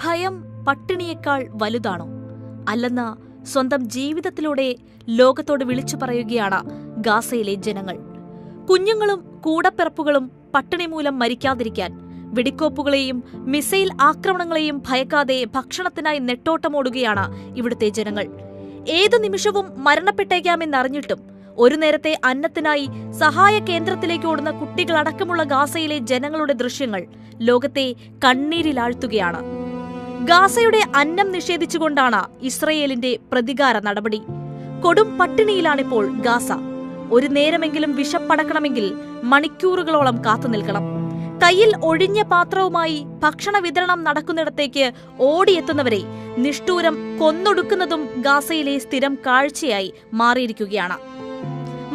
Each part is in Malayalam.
ഭയം പട്ടിണിയേക്കാൾ വലുതാണോ? അല്ലെന്ന് സ്വന്തം ജീവിതത്തിലൂടെ ലോകത്തോട് വിളിച്ചു പറയുകയാണ് ഗാസയിലെ ജനങ്ങൾ. കുഞ്ഞുങ്ങളും കൂടപ്പിറപ്പുകളും പട്ടിണി മൂലം മരിക്കാതിരിക്കാൻ വെടിക്കോപ്പുകളെയും മിസൈൽ ആക്രമണങ്ങളെയും ഭയക്കാതെ ഭക്ഷണത്തിനായി നെട്ടോട്ടമോടുകയാണ് ഇവിടുത്തെ ജനങ്ങൾ. ഏതു നിമിഷവും മരണപ്പെട്ടേക്കാമെന്നറിഞ്ഞിട്ടും ഒരു നേരത്തെ അന്നത്തിനായി സഹായ കേന്ദ്രത്തിലേക്ക് ഓടുന്ന കുട്ടികളടക്കമുള്ള ഗാസയിലെ ജനങ്ങളുടെ ദൃശ്യങ്ങൾ ലോകത്തെ കണ്ണീരിലാഴ്ത്തുകയാണ്. ഗാസയുടെ അന്നം നിഷേധിച്ചുകൊണ്ടാണ് ഇസ്രയേലിന്റെ പ്രതികാര നടപടി. കൊടും പട്ടിണിയിലാണിപ്പോൾ ഗാസ. ഒരു നേരമെങ്കിലും വിശപ്പടക്കണമെങ്കിൽ മണിക്കൂറുകളോളം കാത്തുനിൽക്കണം. കയ്യിൽ ഒഴിഞ്ഞ പാത്രവുമായി ഭക്ഷണ വിതരണം നടക്കുന്നിടത്തേക്ക് ഓടിയെത്തുന്നവരെ നിഷ്ഠൂരം കൊന്നൊടുക്കുന്നതും ഗാസയിലെ സ്ഥിരം കാഴ്ചയായി മാറിയിരിക്കുകയാണ്.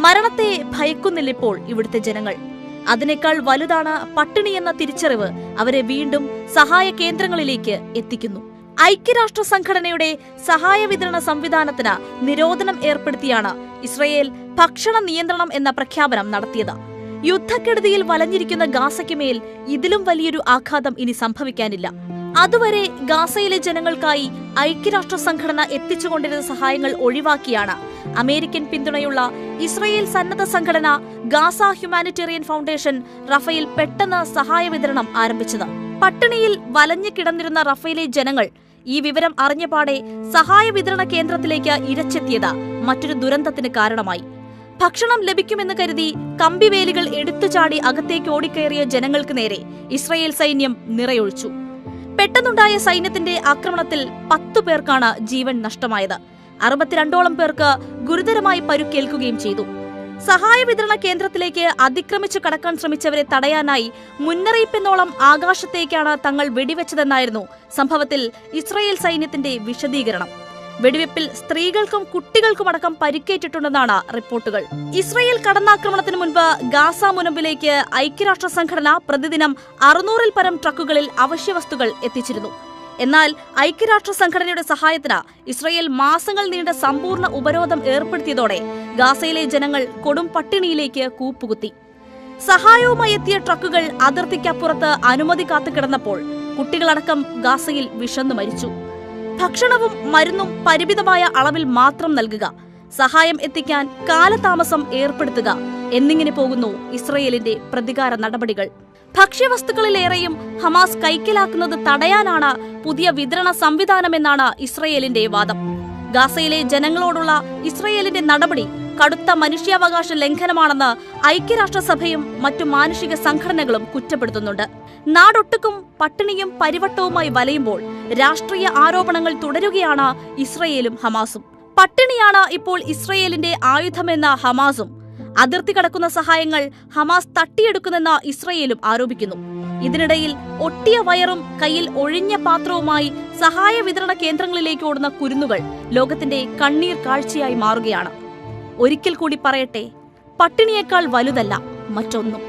മരണത്തെ ഭയക്കുന്നില്ലിപ്പോൾ ഇവിടുത്തെ ജനങ്ങൾ. അതിനേക്കാൾ വലുതാണ് പട്ടിണി എന്ന തിരിച്ചറിവ് അവരെ വീണ്ടും സഹായ കേന്ദ്രങ്ങളിലേക്ക് എത്തിക്കുന്നു. ഐക്യരാഷ്ട്ര സംഘടനയുടെ സഹായ വിതരണ സംവിധാനത്തിന് നിരോധനം ഏർപ്പെടുത്തിയാണ് ഇസ്രയേൽ ഭക്ഷണ നിയന്ത്രണം എന്ന പ്രഖ്യാപനം നടത്തിയത്. യുദ്ധക്കെടുതിയിൽ വലഞ്ഞിരിക്കുന്ന ഗാസയ്ക്ക് മേൽ ഇതിലും വലിയൊരു ആഘാതം ഇനി സംഭവിക്കാനില്ല. അതുവരെ ഗാസയിലെ ജനങ്ങൾക്കായി ഐക്യരാഷ്ട്ര സംഘടന എത്തിച്ചുകൊണ്ടിരുന്ന സഹായങ്ങൾ ഒഴിവാക്കിയാണ് അമേരിക്കൻ പിന്തുണയുള്ള ഇസ്രയേൽ സന്നദ്ധ സംഘടന ഗാസ ഹ്യൂമാനിറ്റേറിയൻ ഫൗണ്ടേഷൻ റഫയിൽ പെട്ടെന്ന് സഹായ വിതരണം ആരംഭിച്ചത്. പട്ടിണിയിൽ വലഞ്ഞു കിടന്നിരുന്ന റഫയിലെ ജനങ്ങൾ ഈ വിവരം അറിഞ്ഞപാടെ സഹായ വിതരണ കേന്ദ്രത്തിലേക്ക് ഇരച്ചെത്തിയത് മറ്റൊരു ദുരന്തത്തിന് കാരണമായി. ഭക്ഷണം ലഭിക്കുമെന്ന് കരുതി കമ്പിവേലികൾ എടുത്തുചാടി അകത്തേക്ക് ഓടിക്കയറിയ ജനങ്ങൾക്ക് നേരെ ഇസ്രയേൽ സൈന്യം നിറയൊഴിച്ചു. പെട്ടെന്നുണ്ടായ സൈന്യത്തിന്റെ ആക്രമണത്തിൽ 10 പേർക്കാണ് ജീവൻ നഷ്ടമായത്. 62ഓളം പേർക്ക് ഗുരുതരമായി പരുക്കേൽക്കുകയും ചെയ്തു. സഹായ വിതരണ കേന്ദ്രത്തിലേക്ക് അതിക്രമിച്ചു കടക്കാൻ ശ്രമിച്ചവരെ തടയാനായി മുന്നറിയിപ്പെന്നോളം ആകാശത്തേക്കാണ് തങ്ങൾ വെടിവെച്ചതെന്നായിരുന്നു സംഭവത്തിൽ ഇസ്രയേൽ സൈന്യത്തിന്റെ വിശദീകരണം. വെടിവെപ്പിൽ സ്ത്രീകൾക്കും കുട്ടികൾക്കുമടക്കം പരിക്കേറ്റിട്ടുണ്ടെന്നാണ് റിപ്പോർട്ടുകൾ. ഇസ്രയേൽ കടന്നാക്രമണത്തിന് മുൻപ് ഗാസ മുനമ്പിലേക്ക് ഐക്യരാഷ്ട്ര സംഘടന പ്രതിദിനം 600-ൽ പരം ട്രക്കുകളിൽ അവശ്യവസ്തുക്കൾ എത്തിച്ചിരുന്നു. എന്നാൽ ഐക്യരാഷ്ട്ര സംഘടനയുടെ സഹായത്തിന് ഇസ്രയേൽ മാസങ്ങൾ നീണ്ട സമ്പൂർണ്ണ ഉപരോധം ഏർപ്പെടുത്തിയതോടെ ഗാസയിലെ ജനങ്ങൾ കൊടും പട്ടിണിയിലേക്ക് കൂപ്പുകുത്തി. സഹായവുമായി എത്തിയ ട്രക്കുകൾ അതിർത്തിക്കപ്പുറത്ത് അനുമതി കാത്തുകിടന്നപ്പോൾ കുട്ടികളടക്കം ഗാസയിൽ വിശന്നു മരിച്ചു. ഭക്ഷണവും മരുന്നും പരിമിതമായ അളവിൽ മാത്രം നൽകുക, സഹായം എത്തിക്കാൻ കാലതാമസം ഏർപ്പെടുത്തുക എന്നിങ്ങനെ പോകുന്നു ഇസ്രയേലിന്റെ പ്രതികാര നടപടികൾ. ഭക്ഷ്യവസ്തുക്കളിലേറെയും ഹമാസ് കൈക്കലാക്കുന്നത് തടയാനാണ് പുതിയ വിതരണ സംവിധാനമെന്നാണ് ഇസ്രയേലിന്റെ വാദം. ഗാസയിലെ ജനങ്ങളോടുള്ള ഇസ്രയേലിന്റെ നടപടി കടുത്ത മനുഷ്യാവകാശ ലംഘനമാണെന്ന് ഐക്യരാഷ്ട്രസഭയും മറ്റു മാനുഷിക സംഘടനകളും കുറ്റപ്പെടുത്തുന്നുണ്ട്. നാടൊട്ടുക്കും പട്ടിണിയും പരിവട്ടവുമായി വലയുമ്പോൾ രാഷ്ട്രീയ ആരോപണങ്ങൾ തുടരുകയാണ് ഇസ്രയേലും ഹമാസും. പട്ടിണിയാണ് ഇപ്പോൾ ഇസ്രയേലിന്റെ ആയുധമെന്ന ഹമാസും അതിർത്തി കടക്കുന്ന സഹായങ്ങൾ ഹമാസ് തട്ടിയെടുക്കുന്നെന്ന് ഇസ്രയേലും ആരോപിക്കുന്നു. ഇതിനിടയിൽ ഒട്ടിയ വയറും കയ്യിൽ ഒഴിഞ്ഞ പാത്രവുമായി സഹായ വിതരണ കേന്ദ്രങ്ങളിലേക്ക് ഓടുന്ന കുരുന്നുകൾ ലോകത്തിന്റെ കണ്ണീർ കാഴ്ചയായി മാറുകയാണ്. ഒരിക്കൽ കൂടി പറയട്ടെ, പട്ടിണിയേക്കാൾ വലുതല്ല മറ്റൊന്നും.